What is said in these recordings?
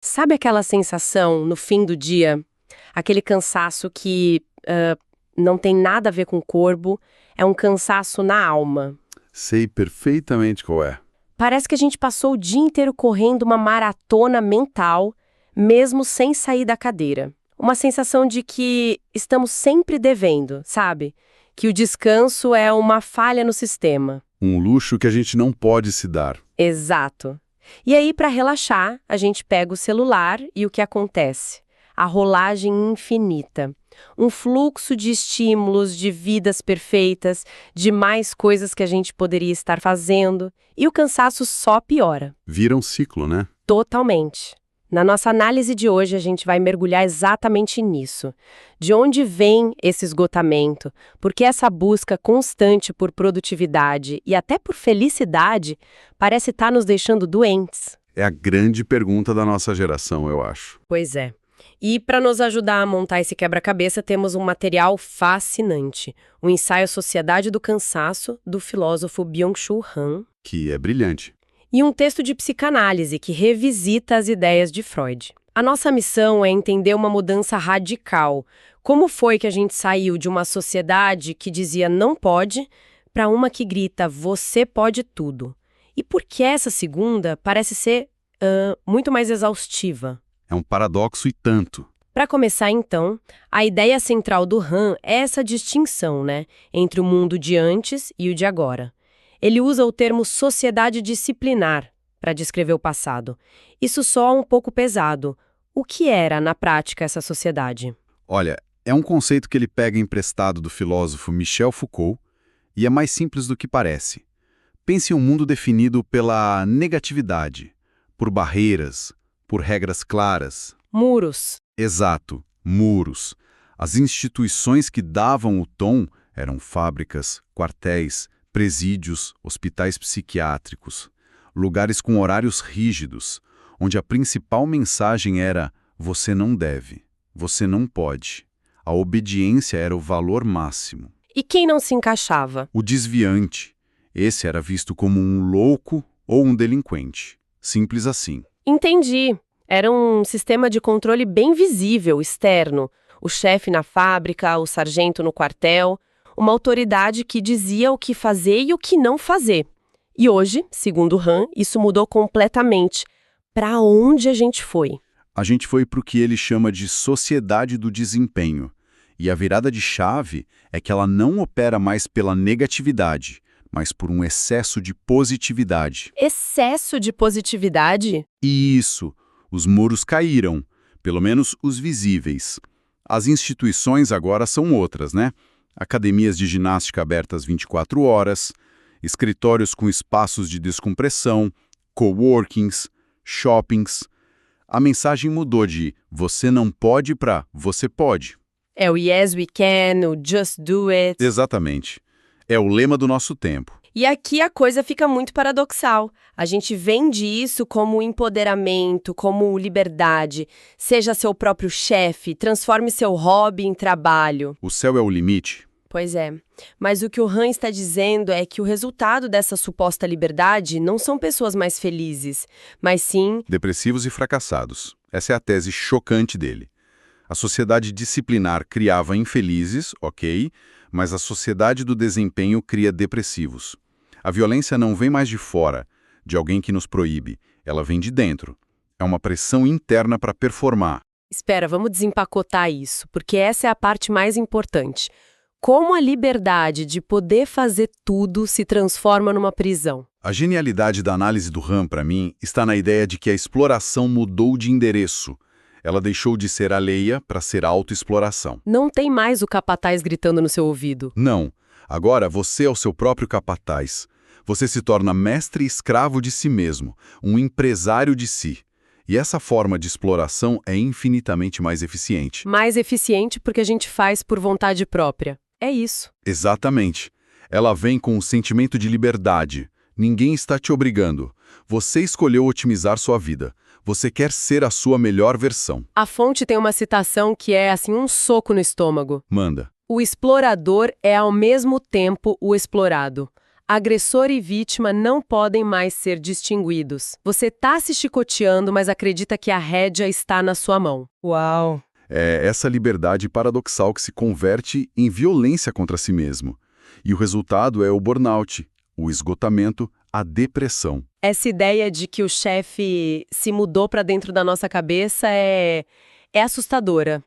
Sabe aquela sensação no fim do dia? Aquele cansaço que não tem nada a ver com o corpo, é um cansaço na alma. Sei perfeitamente qual é. Parece que a gente passou o dia inteiro correndo uma maratona mental, mesmo sem sair da cadeira. Uma sensação de que estamos sempre devendo, sabe? Que o descanso é uma falha no sistema. Um luxo que a gente não pode se dar. Exato. E aí, para relaxar, a gente pega o celular e o que acontece? A rolagem infinita. Um fluxo de estímulos, de vidas perfeitas, de mais coisas que a gente poderia estar fazendo, e o cansaço só piora. Vira um ciclo, né? Totalmente. Na nossa análise de hoje, a gente vai mergulhar exatamente nisso. De onde vem esse esgotamento? Porque essa busca constante por produtividade e até por felicidade parece estar nos deixando doentes. É a grande pergunta da nossa geração, eu acho. Pois é. E para nos ajudar a montar esse quebra-cabeça, temos um material fascinante. O ensaio Sociedade do Cansaço, do filósofo Byung-Chul Han. Que é brilhante. E um texto de psicanálise que revisita as ideias de Freud. A nossa missão é entender uma mudança radical. Como foi que a gente saiu de uma sociedade que dizia não pode para uma que grita você pode tudo? E por que essa segunda parece ser muito mais exaustiva? É um paradoxo e tanto. Para começar, então, a ideia central do Han é essa distinção, né, entre o mundo de antes e o de agora. Ele usa o termo sociedade disciplinar para descrever o passado. Isso soa um pouco pesado. O que era, na prática, essa sociedade? Olha, é um conceito que ele pega emprestado do filósofo Michel Foucault e é mais simples do que parece. Pense em um mundo definido pela negatividade, por barreiras, por regras claras. Muros. Exato, muros. As instituições que davam o tom eram fábricas, quartéis, presídios, hospitais psiquiátricos, lugares com horários rígidos, onde a principal mensagem era você não deve, você não pode. A obediência era o valor máximo. E quem não se encaixava? O desviante, esse era visto como um louco ou um delinquente. Simples assim. Entendi. Era um sistema de controle bem visível, externo. O chefe na fábrica, o sargento no quartel, uma autoridade que dizia o que fazer e o que não fazer. E hoje, segundo Han, isso mudou completamente. Para onde a gente foi? A gente foi para o que ele chama de sociedade do desempenho. E a virada de chave é que ela não opera mais pela negatividade, mas por um excesso de positividade. Excesso de positividade? Isso! Os muros caíram, pelo menos os visíveis. As instituições agora são outras, né? Academias de ginástica abertas 24 horas, escritórios com espaços de descompressão, coworkings, shoppings. A mensagem mudou de você não pode para você pode. É o yes we can, o just do it. Exatamente. É o lema do nosso tempo. E aqui a coisa fica muito paradoxal. A gente vende isso como empoderamento, como liberdade. Seja seu próprio chefe, transforme seu hobby em trabalho. O céu é o limite? Pois é. Mas o que o Han está dizendo é que o resultado dessa suposta liberdade não são pessoas mais felizes, mas sim... depressivos e fracassados. Essa é a tese chocante dele. A sociedade disciplinar criava infelizes, ok, mas a sociedade do desempenho cria depressivos. A violência não vem mais de fora, de alguém que nos proíbe. Ela vem de dentro. É uma pressão interna para performar. Espera, vamos desempacotar isso, porque essa é a parte mais importante. Como a liberdade de poder fazer tudo se transforma numa prisão? A genialidade da análise do Han, para mim, está na ideia de que a exploração mudou de endereço. Ela deixou de ser alheia para ser autoexploração. Não tem mais o capataz gritando no seu ouvido. Não. Agora você é o seu próprio capataz. Você se torna mestre e escravo de si mesmo, um empresário de si. E essa forma de exploração é infinitamente mais eficiente. Mais eficiente porque a gente faz por vontade própria. É isso. Exatamente. Ela vem com um sentimento de liberdade. Ninguém está te obrigando. Você escolheu otimizar sua vida. Você quer ser a sua melhor versão. A fonte tem uma citação que é assim um soco no estômago. Manda. O explorador é ao mesmo tempo o explorado. Agressor e vítima não podem mais ser distinguidos. Você tá se chicoteando, mas acredita que a rédea está na sua mão. Uau! É essa liberdade paradoxal que se converte em violência contra si mesmo. E o resultado é o burnout, o esgotamento, a depressão. Essa ideia de que o chefe se mudou para dentro da nossa cabeça é assustadora.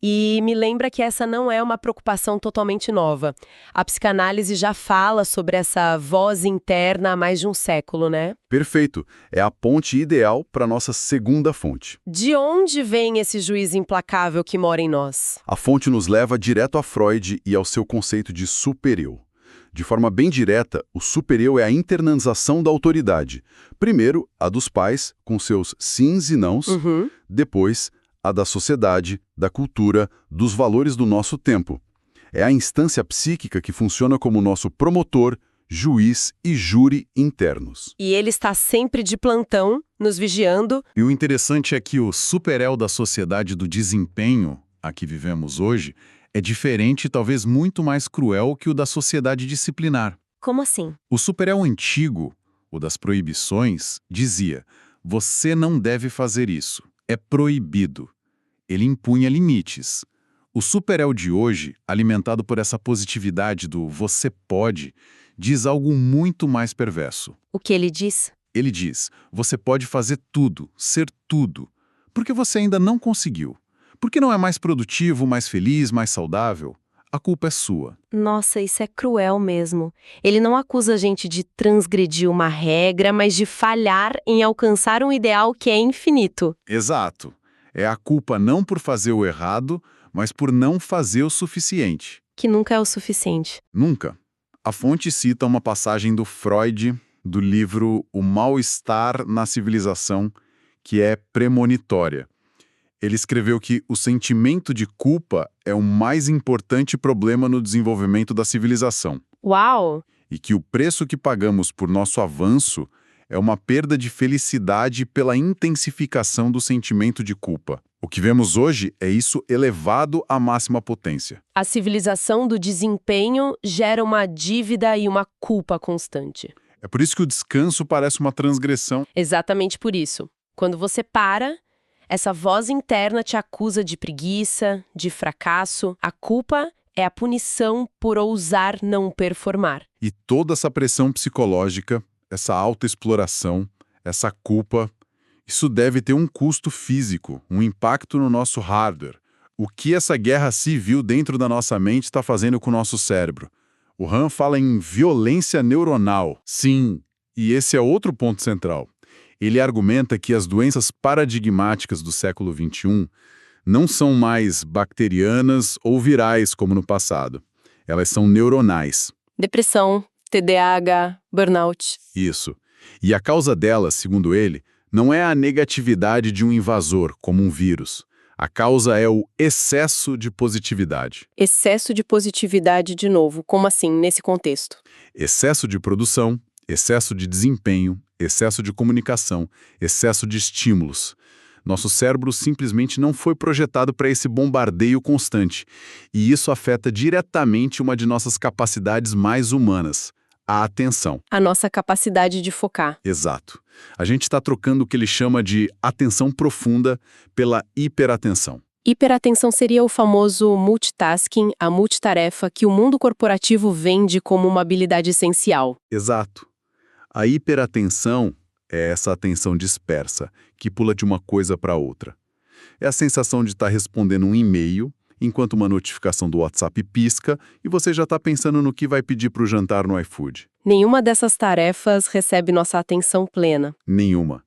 E me lembra que essa não é uma preocupação totalmente nova. A psicanálise já fala sobre essa voz interna há mais de um século, né? Perfeito. É a ponte ideal para nossa segunda fonte. De onde vem esse juiz implacável que mora em nós? A fonte nos leva direto a Freud e ao seu conceito de supereu. De forma bem direta, o supereu é a internalização da autoridade. Primeiro, a dos pais, com seus sims e nãos. Depois, a da sociedade, da cultura, dos valores do nosso tempo. É a instância psíquica que funciona como nosso promotor, juiz e júri internos. E ele está sempre de plantão, nos vigiando. E o interessante é que o superel da sociedade do desempenho, a que vivemos hoje, é diferente e talvez muito mais cruel que o da sociedade disciplinar. Como assim? O superel antigo, o das proibições, dizia: você não deve fazer isso, é proibido. Ele impunha limites. O superel de hoje, alimentado por essa positividade do você pode, diz algo muito mais perverso. O que ele diz? Ele diz: você pode fazer tudo, ser tudo, porque você ainda não conseguiu. Porque não é mais produtivo, mais feliz, mais saudável? A culpa é sua. Nossa, isso é cruel mesmo. Ele não acusa a gente de transgredir uma regra, mas de falhar em alcançar um ideal que é infinito. Exato. É a culpa não por fazer o errado, mas por não fazer o suficiente. Que nunca é o suficiente. Nunca. A fonte cita uma passagem do Freud, do livro O Mal-Estar na Civilização, que é premonitória. Ele escreveu que o sentimento de culpa é o mais importante problema no desenvolvimento da civilização. Uau! E que o preço que pagamos por nosso avanço é uma perda de felicidade pela intensificação do sentimento de culpa. O que vemos hoje é isso elevado à máxima potência. A civilização do desempenho gera uma dívida e uma culpa constante. É por isso que o descanso parece uma transgressão. Exatamente por isso. Quando você para, essa voz interna te acusa de preguiça, de fracasso. A culpa é a punição por ousar não performar. E toda essa pressão psicológica, essa autoexploração, essa culpa, isso deve ter um custo físico, um impacto no nosso hardware. O que essa guerra civil dentro da nossa mente está fazendo com o nosso cérebro? O Han fala em violência neuronal. Sim, e esse é outro ponto central. Ele argumenta que as doenças paradigmáticas do século XXI não são mais bacterianas ou virais como no passado. Elas são neuronais. Depressão, TDAH, burnout. Isso. E a causa delas, segundo ele, não é a negatividade de um invasor, como um vírus. A causa é o excesso de positividade. Excesso de positividade de novo. Como assim, nesse contexto? Excesso de produção, excesso de desempenho, excesso de comunicação, excesso de estímulos. Nosso cérebro simplesmente não foi projetado para esse bombardeio constante. E isso afeta diretamente uma de nossas capacidades mais humanas, a atenção. A nossa capacidade de focar. Exato. A gente está trocando o que ele chama de atenção profunda pela hiperatenção. Hiperatenção seria o famoso multitasking, a multitarefa que o mundo corporativo vende como uma habilidade essencial. Exato. A hiperatenção é essa atenção dispersa, que pula de uma coisa para outra. É a sensação de estar respondendo um e-mail, enquanto uma notificação do WhatsApp pisca e você já está pensando no que vai pedir para o jantar no iFood. Nenhuma dessas tarefas recebe nossa atenção plena. Nenhuma.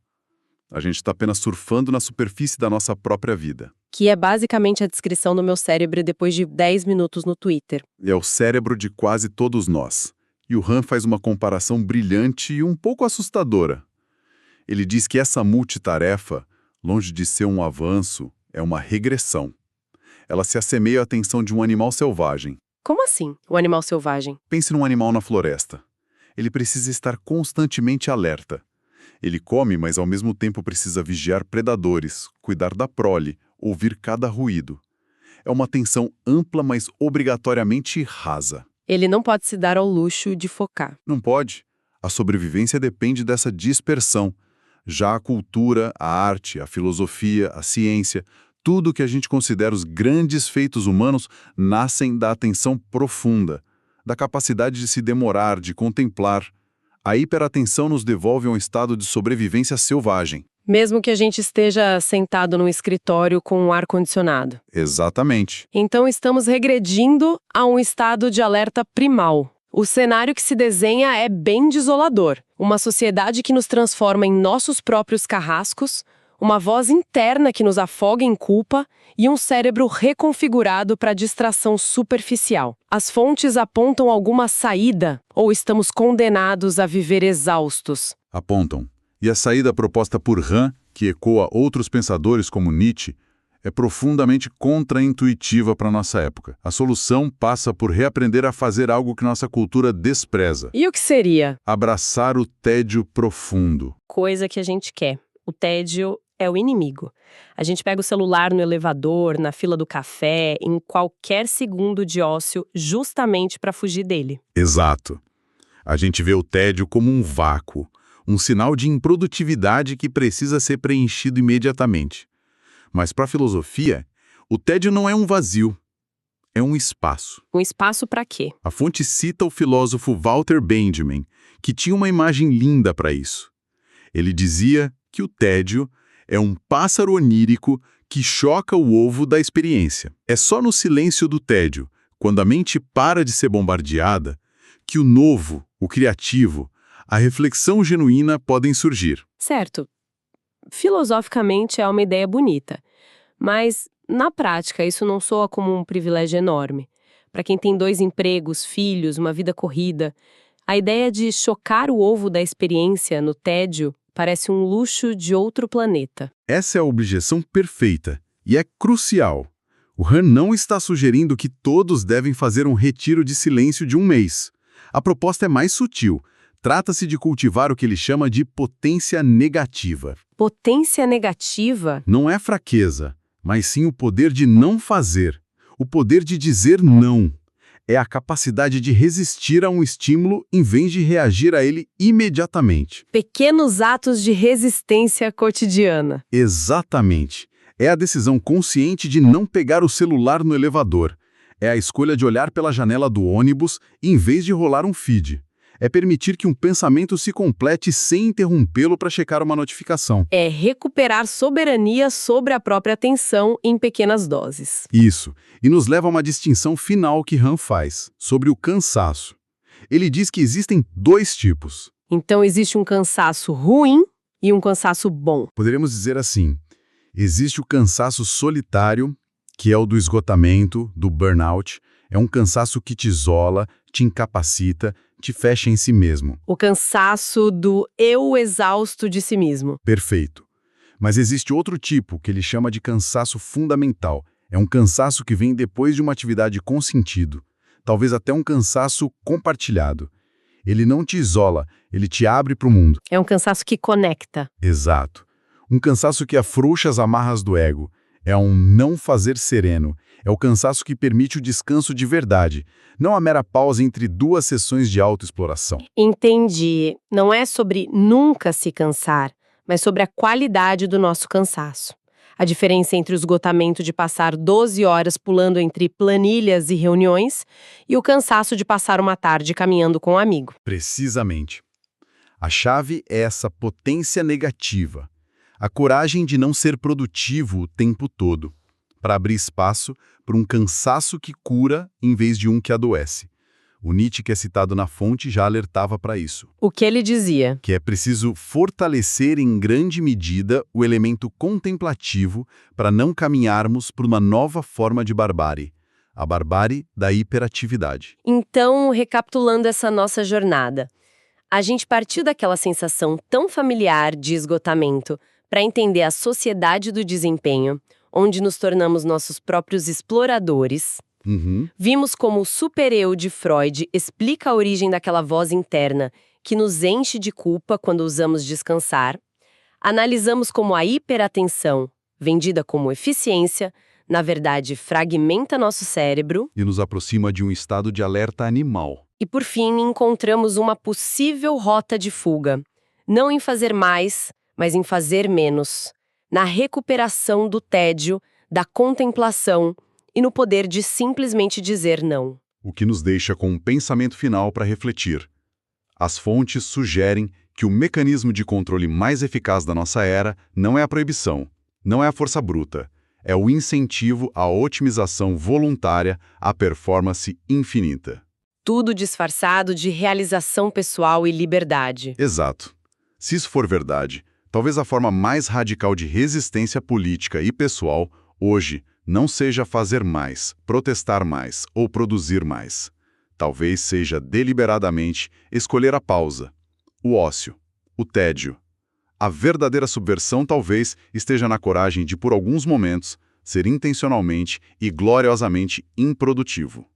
A gente está apenas surfando na superfície da nossa própria vida. Que é basicamente a descrição do meu cérebro depois de 10 minutos no Twitter. É o cérebro de quase todos nós. E o Han faz uma comparação brilhante e um pouco assustadora. Ele diz que essa multitarefa, longe de ser um avanço, é uma regressão. Ela se assemelha à atenção de um animal selvagem. Como assim, o animal selvagem? Pense num animal na floresta. Ele precisa estar constantemente alerta. Ele come, mas ao mesmo tempo precisa vigiar predadores, cuidar da prole, ouvir cada ruído. É uma atenção ampla, mas obrigatoriamente rasa. Ele não pode se dar ao luxo de focar. Não pode. A sobrevivência depende dessa dispersão. Já a cultura, a arte, a filosofia, a ciência, tudo que a gente considera os grandes feitos humanos nascem da atenção profunda, da capacidade de se demorar, de contemplar. A hiperatenção nos devolve a um estado de sobrevivência selvagem. Mesmo que a gente esteja sentado num escritório com um ar-condicionado. Exatamente. Então estamos regredindo a um estado de alerta primal. O cenário que se desenha é bem desolador. Uma sociedade que nos transforma em nossos próprios carrascos, uma voz interna que nos afoga em culpa e um cérebro reconfigurado para distração superficial. As fontes apontam alguma saída ou estamos condenados a viver exaustos? Apontam. E a saída proposta por Han, que ecoa outros pensadores como Nietzsche, é profundamente contraintuitiva para nossa época. A solução passa por reaprender a fazer algo que nossa cultura despreza. E o que seria? Abraçar o tédio profundo. Coisa que a gente quer. O tédio é o inimigo. A gente pega o celular no elevador, na fila do café, em qualquer segundo de ócio, justamente para fugir dele. Exato. A gente vê o tédio como um vácuo, um sinal de improdutividade que precisa ser preenchido imediatamente. Mas para a filosofia, o tédio não é um vazio, é um espaço. Um espaço para quê? A fonte cita o filósofo Walter Benjamin, que tinha uma imagem linda para isso. Ele dizia que o tédio é um pássaro onírico que choca o ovo da experiência. É só no silêncio do tédio, quando a mente para de ser bombardeada, que o novo, o criativo, a reflexão genuína podem surgir. Certo. Filosoficamente é uma ideia bonita, mas na prática isso não soa como um privilégio enorme. Para quem tem 2 empregos, filhos, uma vida corrida, a ideia de chocar o ovo da experiência no tédio parece um luxo de outro planeta. Essa é a objeção perfeita e é crucial. O Han não está sugerindo que todos devem fazer um retiro de silêncio de 1 mês. A proposta é mais sutil. Trata-se de cultivar o que ele chama de potência negativa. Potência negativa? Não é fraqueza, mas sim o poder de não fazer, o poder de dizer não. É a capacidade de resistir a um estímulo em vez de reagir a ele imediatamente. Pequenos atos de resistência cotidiana. Exatamente. É a decisão consciente de não pegar o celular no elevador. É a escolha de olhar pela janela do ônibus em vez de rolar um feed. É permitir que um pensamento se complete sem interrompê-lo para checar uma notificação. É recuperar soberania sobre a própria atenção em pequenas doses. Isso. E nos leva a uma distinção final que Han faz, sobre o cansaço. Ele diz que existem 2 tipos. Então existe um cansaço ruim e um cansaço bom. Poderíamos dizer assim, existe o cansaço solitário, que é o do esgotamento, do burnout. É um cansaço que te isola, te incapacita, te fecha em si mesmo. O cansaço do eu exausto de si mesmo. Perfeito. Mas existe outro tipo, que ele chama de cansaço fundamental. É um cansaço que vem depois de uma atividade com sentido. Talvez até um cansaço compartilhado. Ele não te isola, ele te abre para o mundo. É um cansaço que conecta. Exato. Um cansaço que afrouxa as amarras do ego. É um não fazer sereno. É o cansaço que permite o descanso de verdade, não a mera pausa entre 2 sessões de autoexploração. Entendi. Não é sobre nunca se cansar, mas sobre a qualidade do nosso cansaço. A diferença entre o esgotamento de passar 12 horas pulando entre planilhas e reuniões e o cansaço de passar uma tarde caminhando com um amigo. Precisamente. A chave é essa potência negativa. A coragem de não ser produtivo o tempo todo, para abrir espaço para um cansaço que cura em vez de um que adoece. O Nietzsche, que é citado na fonte, já alertava para isso. O que ele dizia? Que é preciso fortalecer em grande medida o elemento contemplativo para não caminharmos por uma nova forma de barbárie, a barbárie da hiperatividade. Então, recapitulando essa nossa jornada, a gente partiu daquela sensação tão familiar de esgotamento para entender a sociedade do desempenho, onde nos tornamos nossos próprios exploradores. Vimos como o super-eu de Freud explica a origem daquela voz interna que nos enche de culpa quando usamos descansar. Analisamos como a hiperatenção, vendida como eficiência, na verdade, fragmenta nosso cérebro. E nos aproxima de um estado de alerta animal. E, por fim, encontramos uma possível rota de fuga. Não em fazer mais, mas em fazer menos. Na recuperação do tédio, da contemplação e no poder de simplesmente dizer não. O que nos deixa com um pensamento final para refletir. As fontes sugerem que o mecanismo de controle mais eficaz da nossa era não é a proibição, não é a força bruta, é o incentivo à otimização voluntária, à performance infinita. Tudo disfarçado de realização pessoal e liberdade. Exato. Se isso for verdade, talvez a forma mais radical de resistência política e pessoal, hoje, não seja fazer mais, protestar mais ou produzir mais. Talvez seja deliberadamente escolher a pausa, o ócio, o tédio. A verdadeira subversão talvez esteja na coragem de, por alguns momentos, ser intencionalmente e gloriosamente improdutivo.